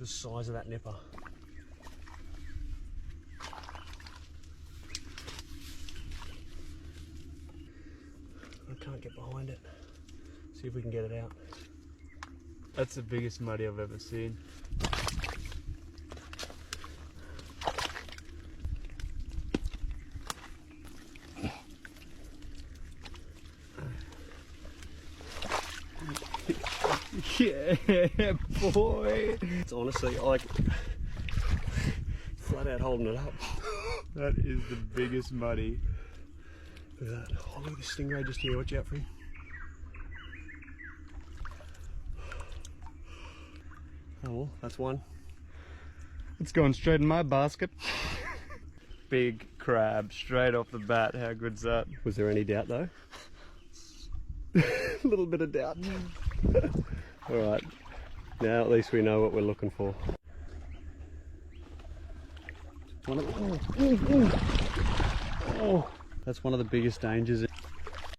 the size of that nipper. I can't get behind it. See if we can get it out. That's the biggest muddy I've ever seen. Yeah, boy. It's honestly like flat out holding it up. That is the biggest muddy. Look at that. Oh, look at the stingray just here. Watch out for him. Oh, well, that's one. It's going straight in my basket. Big crab straight off the bat. How good's that? Was there any doubt though? A little bit of doubt. Alright, now at least we know what we're looking for. That's one of the biggest dangers.